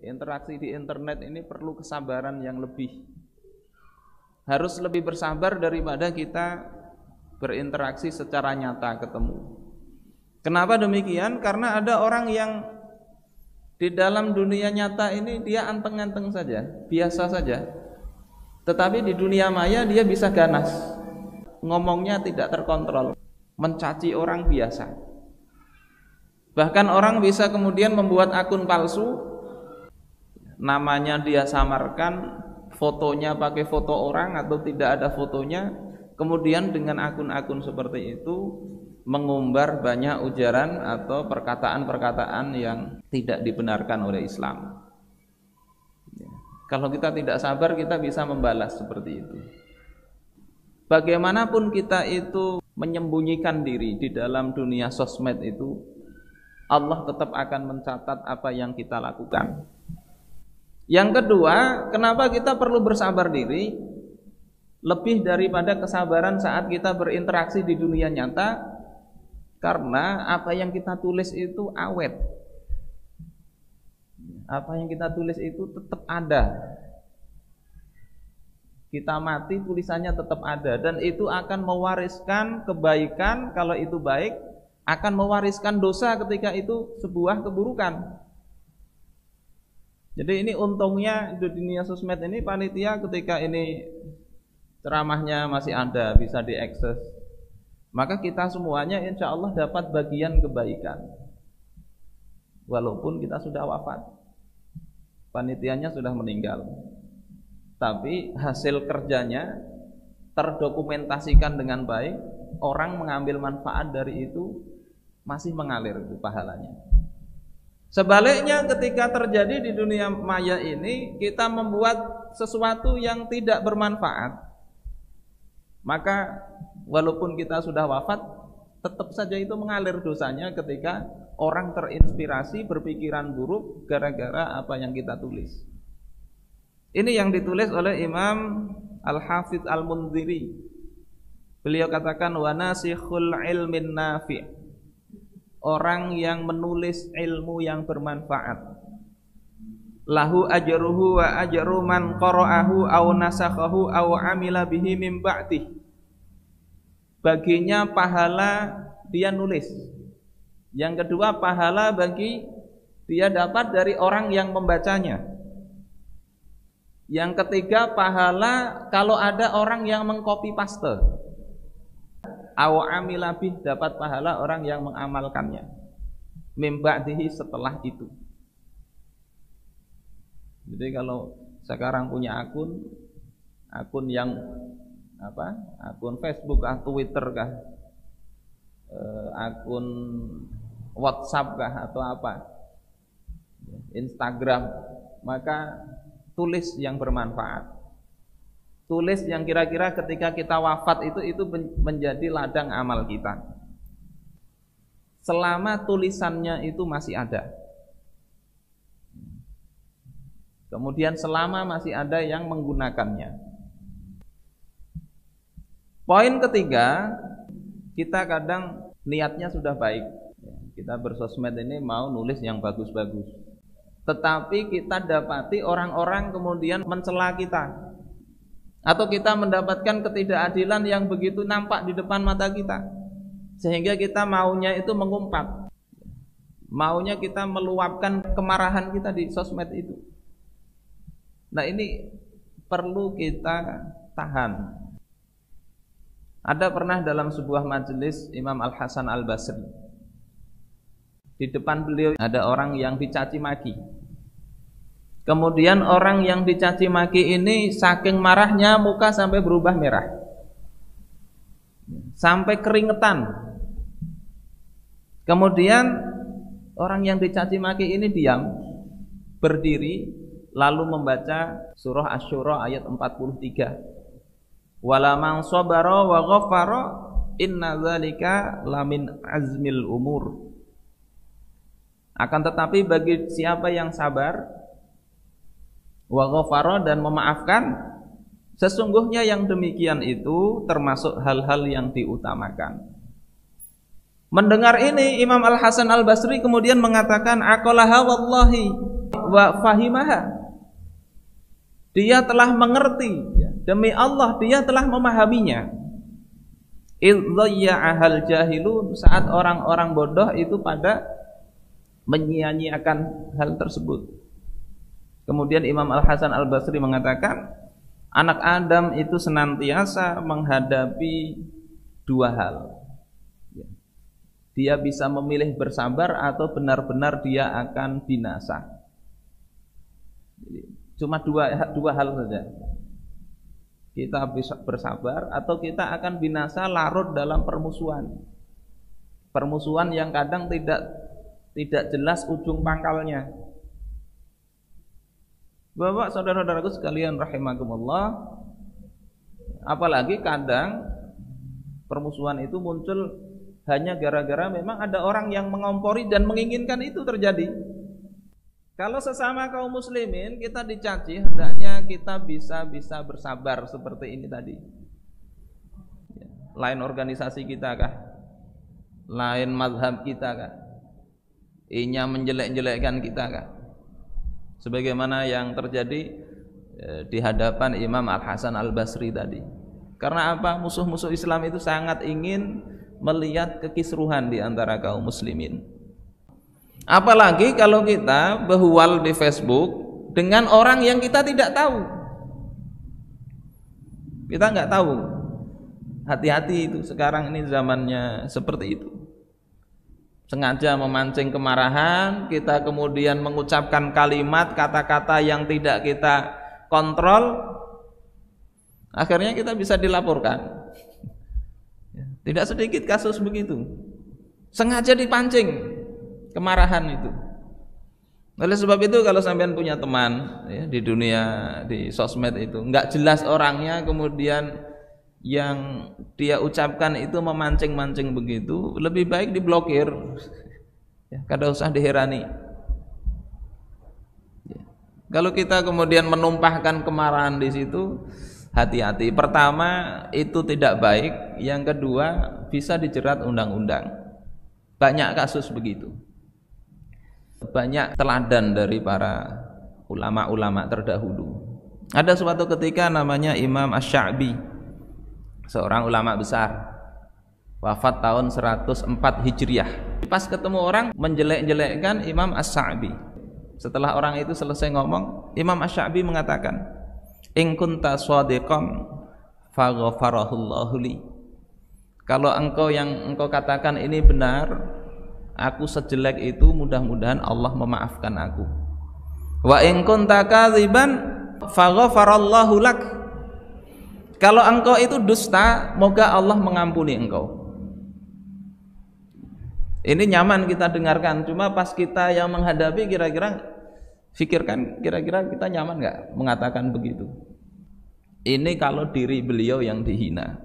Interaksi di internet ini perlu kesabaran yang lebih. Harus lebih bersabar daripada kita berinteraksi secara nyata ketemu. Kenapa demikian? Karena ada orang yang di dalam dunia nyata ini dia anteng-anteng saja, biasa saja. Tetapi di dunia maya dia bisa ganas. Ngomongnya tidak terkontrol, mencaci orang biasa. Bahkan orang bisa kemudian membuat akun palsu, namanya dia samarkan, fotonya pakai foto orang atau tidak ada fotonya. Kemudian dengan akun-akun seperti itu mengumbar banyak ujaran atau perkataan-perkataan yang tidak dibenarkan oleh Islam. Kalau kita tidak sabar, kita bisa membalas seperti itu. Bagaimanapun kita itu menyembunyikan diri di dalam dunia sosmed itu, Allah tetap akan mencatat apa yang kita lakukan. Yang kedua, kenapa kita perlu bersabar diri lebih daripada kesabaran saat kita berinteraksi di dunia nyata? Karena apa yang kita tulis itu awet. Apa yang kita tulis itu tetap ada. Kita mati tulisannya tetap ada, dan itu akan mewariskan kebaikan kalau itu baik, akan mewariskan dosa ketika itu sebuah keburukan. Jadi ini untungnya di dunia sosmed ini, panitia ketika ini ceramahnya masih ada, bisa diakses, maka kita semuanya insya Allah dapat bagian kebaikan. Walaupun kita sudah wafat, panitianya sudah meninggal, tapi hasil kerjanya terdokumentasikan dengan baik. Orang mengambil manfaat dari itu masih mengalir itu pahalanya. Sebaliknya ketika terjadi di dunia maya ini, kita membuat sesuatu yang tidak bermanfaat, maka walaupun kita sudah wafat, tetap saja itu mengalir dosanya ketika orang terinspirasi berpikiran buruk gara-gara apa yang kita tulis. Ini yang ditulis oleh Imam Al-Hafidz Al-Munziri. Beliau katakan wa nasikhul ilmin nafi', orang yang menulis ilmu yang bermanfaat, lahu ajruhu wa ajru man qara'ahu aw nasakhahu aw amila bihi min ba'dih. Baginya pahala dia nulis. Yang kedua, pahala bagi dia dapat dari orang yang membacanya. Yang ketiga, pahala kalau ada orang yang mengcopy paste. Aw amila bih, dapat pahala orang yang mengamalkannya. Min ba'dihi, setelah itu. Jadi kalau sekarang punya akun yang akun Facebook kah, Twitter kah, akun WhatsApp kah, atau apa, Instagram, maka tulis yang bermanfaat. Tulis yang kira-kira ketika kita wafat itu menjadi ladang amal kita. Selama tulisannya itu masih ada. Kemudian selama masih ada yang menggunakannya. Poin ketiga, kita kadang niatnya sudah baik. Kita bersosmed ini mau nulis yang bagus-bagus, tetapi kita dapati orang-orang kemudian mencela kita, atau kita mendapatkan ketidakadilan yang begitu nampak di depan mata kita, sehingga kita maunya itu mengumpat, maunya kita meluapkan kemarahan kita di sosmed itu. Nah, ini perlu kita tahan. Ada pernah dalam sebuah majelis Imam Al-Hasan Al-Basri, di depan beliau ada orang yang dicaci maki. Kemudian orang yang dicaci maki ini saking marahnya muka sampai berubah merah, sampai keringetan. Kemudian orang yang dicaci maki ini diam, berdiri, lalu membaca surah Asy-Syura ayat 43. Wala man sabara wa ghafara inna dzalika lamin azmil umur. Akan tetapi bagi siapa yang sabar, wa ghafara, dan memaafkan, sesungguhnya yang demikian itu termasuk hal-hal yang diutamakan. Mendengar ini, Imam Al-Hasan Al-Basri kemudian mengatakan, aqalaha wallahi, wa fahimaha. Dia telah mengerti, demi Allah dia telah memahaminya. Idh dhayya'ahal jahilun, saat orang-orang bodoh itu pada menyia-nyiakan hal tersebut. Kemudian Imam Al-Hasan Al-Basri mengatakan, anak Adam itu senantiasa menghadapi dua hal. Dia bisa memilih bersabar atau benar-benar dia akan binasa. Cuma dua hal saja. Kita bisa bersabar atau kita akan binasa larut dalam permusuhan. Permusuhan yang kadang tidak jelas ujung pangkalnya. Bapak, saudara-saudaraku sekalian rahimakumullah, apalagi kadang permusuhan itu muncul hanya gara-gara memang ada orang yang mengompori dan menginginkan itu terjadi. Kalau sesama kaum muslimin kita dicaci, hendaknya kita bisa bersabar seperti ini tadi. Lain organisasi kita kah? Lain mazhab kita kah? Inya menjelek-jelekkan kita kah? Sebagaimana yang terjadi di hadapan Imam Al-Hasan Al-Basri tadi. Karena apa? Musuh-musuh Islam itu sangat ingin melihat kekisruhan di antara kaum muslimin. Apalagi kalau kita berhual di Facebook dengan orang yang kita tidak tahu. Kita nggak tahu. Hati-hati itu, sekarang ini zamannya seperti itu. Sengaja memancing kemarahan, kita kemudian mengucapkan kalimat, kata-kata yang tidak kita kontrol, akhirnya kita bisa dilaporkan. Tidak sedikit kasus begitu. Sengaja dipancing kemarahan itu. Oleh sebab itu kalau sampean punya teman ya, di dunia, di sosmed itu nggak jelas orangnya, kemudian yang dia ucapkan itu memancing-mancing begitu, lebih baik diblokir ya, kada usah diherani ya. Kalau kita kemudian menumpahkan kemarahan di situ, hati-hati. Pertama, itu tidak baik. Yang kedua, bisa dijerat undang-undang. Banyak kasus begitu. Banyak teladan dari para ulama-ulama terdahulu. Ada suatu ketika namanya Imam Asy-Sya'bi, seorang ulama besar, wafat tahun 104 Hijriah. Pas ketemu orang menjelek-jelekkan Imam Asy-Sya'bi. Setelah orang itu selesai ngomong, Imam Asy-Sya'bi mengatakan, "In kunta shadiqan faghfarahullahu li." Kalau engkau yang engkau katakan ini benar, aku sejelek itu, mudah-mudahan Allah memaafkan aku. Wa in kunta kadziban faghfarallahu lak. Kalau engkau itu dusta, moga Allah mengampuni engkau. Ini nyaman kita dengarkan, cuma pas kita yang menghadapi kira-kira pikirkan, kira-kira kita nyaman enggak mengatakan begitu. Ini kalau diri beliau yang dihina.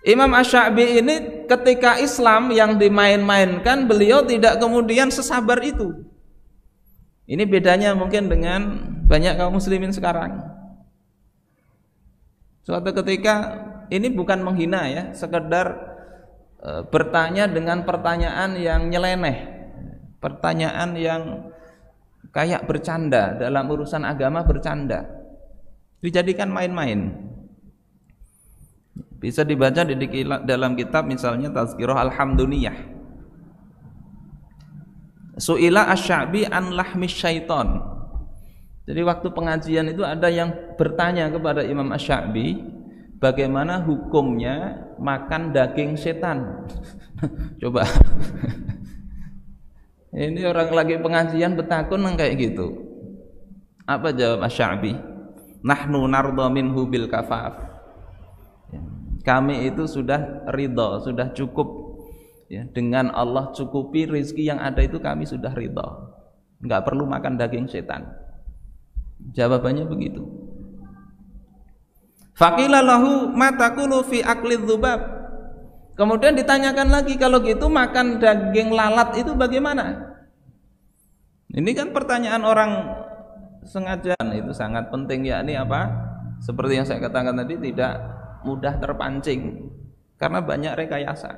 Imam Asy-Sya'bi ini ketika Islam yang dimain-mainkan, beliau tidak kemudian sesabar itu. Ini bedanya mungkin dengan banyak kaum muslimin sekarang. Suatu ketika, ini bukan menghina ya, sekedar bertanya dengan pertanyaan yang nyeleneh, pertanyaan yang kayak bercanda, dalam urusan agama bercanda, dijadikan main-main. Bisa dibaca dalam kitab misalnya Tazkirah Al-Hamduniyah. Su'ila Asy-Sya'bi an lahmi syaiton. Jadi waktu pengajian itu ada yang bertanya kepada Imam Asy-Sya'bi, bagaimana hukumnya makan daging setan. Coba. Ini orang lagi pengajian betakun kayak gitu. Apa jawab Asy-Sya'bi? Nahnu nardha minhu bil kafaf. Kami itu sudah ridha, sudah cukup ya, dengan Allah cukupi rezeki yang ada itu, kami sudah ridha, enggak perlu makan daging setan. Jawabannya begitu. Faqila lahu ma taqulu fi akli dzubab. Kemudian ditanyakan lagi, kalau gitu makan daging lalat itu bagaimana? Ini kan pertanyaan orang sengaja, itu sangat penting, yakni apa? Seperti yang saya katakan tadi, tidak mudah terpancing karena banyak rekayasa.